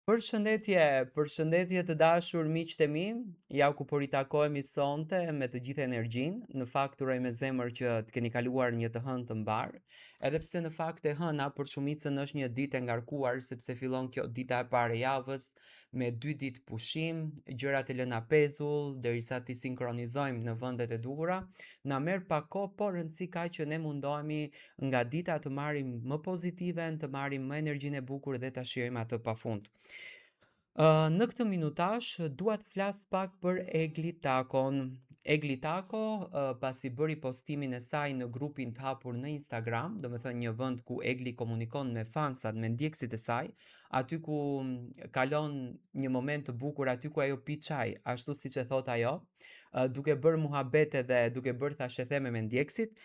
Përshëndetje të dashur miqtë e mi, ja ku po ritakohemi sonte me të gjithë energjinë. Në fakt uroj me zemër që të keni kaluar një të hënë të mbar, edhe pse në fakt e hëna për shumicën është një ditë e ngarkuar sepse fillon kjo dita e parë e javës me 2 ditë pushim, gjërat e lëna pezull derisa ti sinkronizojmë në vendet e duhura. Na merr pak kohë, por rëndësi ka që ne mundohemi nga dita të marrim më pozitiven, të marrim më energjinë e bukur dhe ta shijojmë atë pafund. Në këtë minutash dua të flas pak për Egli Takon. Egli Tako, pasi bëri postimin e saj në grupin të hapur në Instagram, do me thënë një vend ku Egli komunikon me fansat, me ndjekësit e saj, aty ku kalon një moment të bukur, aty ku ajo pi çaj, ashtu siç e thot ajo, duke bërë muhabete dhe duke bërë thashë theme me ndjekësit.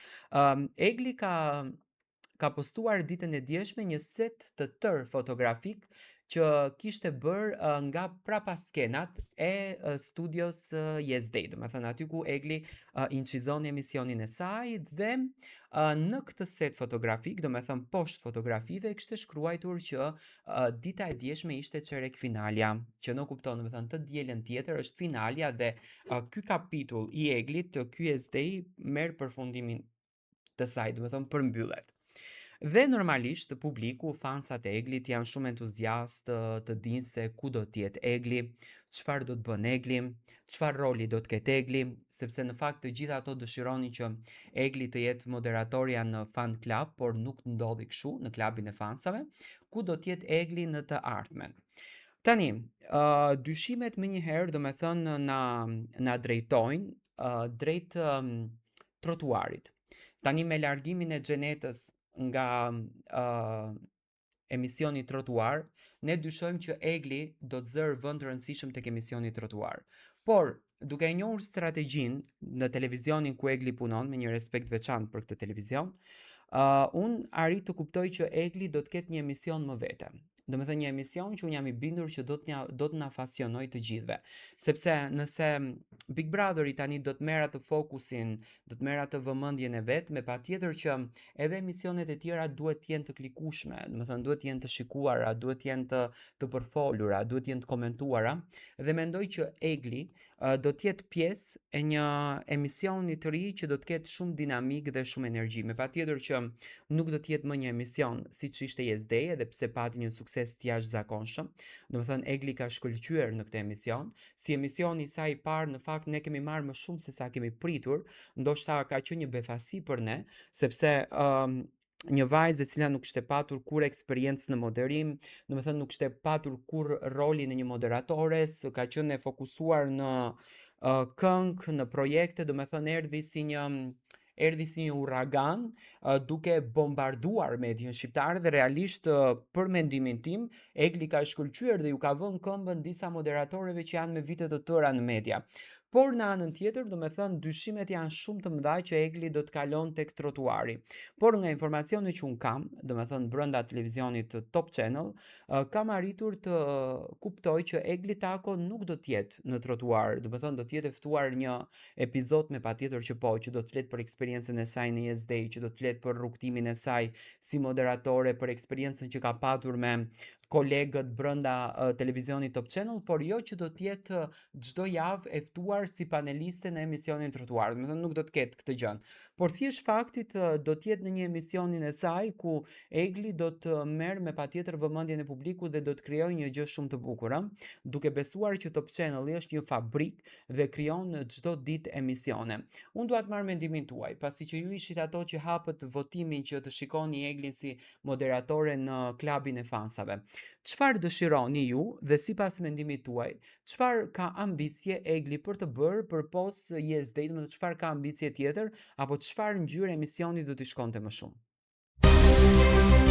Egli ka postuar ditën e djeshme një set të tërë fotografik që kishte bërë nga prapaskenat e studios Yezdej, do me thënë aty ku Egli incizon emisionin e saj dhe në këtë set fotografik, do me thënë poshtë fotografive, kishte shkruajtur që dita e djeshme ishte çerek finalja, që në kupton, do me thënë të dielën tjetër është finalja dhe ky kapitull i Eglit, ky Yezdej merr përfundimin të saj, do me thënë përmbyllet. Dhe normalisht publiku, fansat e Eglit janë shumë entuziastë të dinë se ku do t'jetë Egli, çfarë do të bën Egli, çfarë roli do të ketë Egli, sepse në fakt të gjithë ato dëshironin që Egli të jetë moderatorja në fan club, por nuk ndodhi kështu në klubin e fansave, ku do t'jetë Egli në të ardhmen. Tani, dyshimet më njëherë do me thënë na drejtojnë drejt trotuarit. Tani me largimin e Xhenetës nga emisioni Trotuar, ne dyshojmë që Egli do të zërë vend të rëndësishëm tek emisioni Trotuar. Por, duke e njohur strategjinë në televizionin ku Egli punon, me një respekt veçantë për këtë televizion, unë arrit të kuptoj që Egli do të ketë një emision më vete. Do me thënë një emision që unë jam i bindur që do të na afasionoj të gjithëve. Sepse nëse Big Brotheri tani do të merr atë fokusin, do të merr atë vëmendjen e vet, me patjetër që edhe emisionet e tjera duhet të jenë të klikueshme, do të thënë duhet të jenë të shikuara, duhet të jenë të përfolura, duhet të jenë të komentuara dhe mendoj që Egli do të jetë pjesë e një emisioni të ri që do të ketë shumë dinamik dhe shumë energji. Me patjetër që nuk do të jetë më një emision siç ishte Yezdej, edhe pse pati një sukses të jashtëzakonshëm. Do të thënë Egli ka shkëlqyer në këtë emision. Si emisioni i saj i parë, në fakt ne kemi marrë më shumë se sa kemi pritur, ndoshta ka qenë një befasi për ne, sepse një vajzë e cila nuk kishte patur kur eksperiencë në moderim, do të thënë nuk kishte patur kur rolin e një moderatores, ka qenë e fokusuar në këngë, në projekte, do të thënë erdhi si një uragan, duke bombarduar median shqiptare dhe realisht për mendimin tim, Egli ka shkëlqyer dhe ju ka vënë këmbën disa moderatorëve që janë me vite të tëra në media. Por në anën tjetër, do me thënë, dyshimet janë shumë të mëdha që Egli do të kalon tek trotuari. Por nga informacione që unë kam, do me thënë brenda televizionit Top Channel, kam arritur të kuptoj që Egli Tako nuk do të jetë në trotuar, do me thënë do të jetë e ftuar një epizod me patjetër që po, që do të flet për eksperiencën e saj në Yezdej, që do të flet për rrugtimin e saj si moderatore, për eksperiencën që ka patur me kolegët brenda televizionit Top Channel, por jo që do të jetë çdo javë e ftuar si paneliste në emisionin Trotuar. Do të thënë nuk do të ketë këtë gjë. Por thjesht faktit do të jetë në një emisionin e saj ku Egli do të merr me patjetër vëmendjen e publikut dhe do të krijojë një gjë shumë të bukur, duke besuar që Top Channel është një fabrik dhe krijon çdo ditë emisione. Unë dua të marr mendimin tuaj, pasi që ju ishit ato që hapët votimin që të shikoni Eglin si moderatore në klubin e fansave. Çfarë dëshironi ju dhe sipas mendimit tuaj, çfarë ka ambicie Egli për të bërë përpos Yezdej, do të thotë çfarë ka ambicie tjetër apo çfarë ngjyrë emisioni do t'i shkonte më shumë?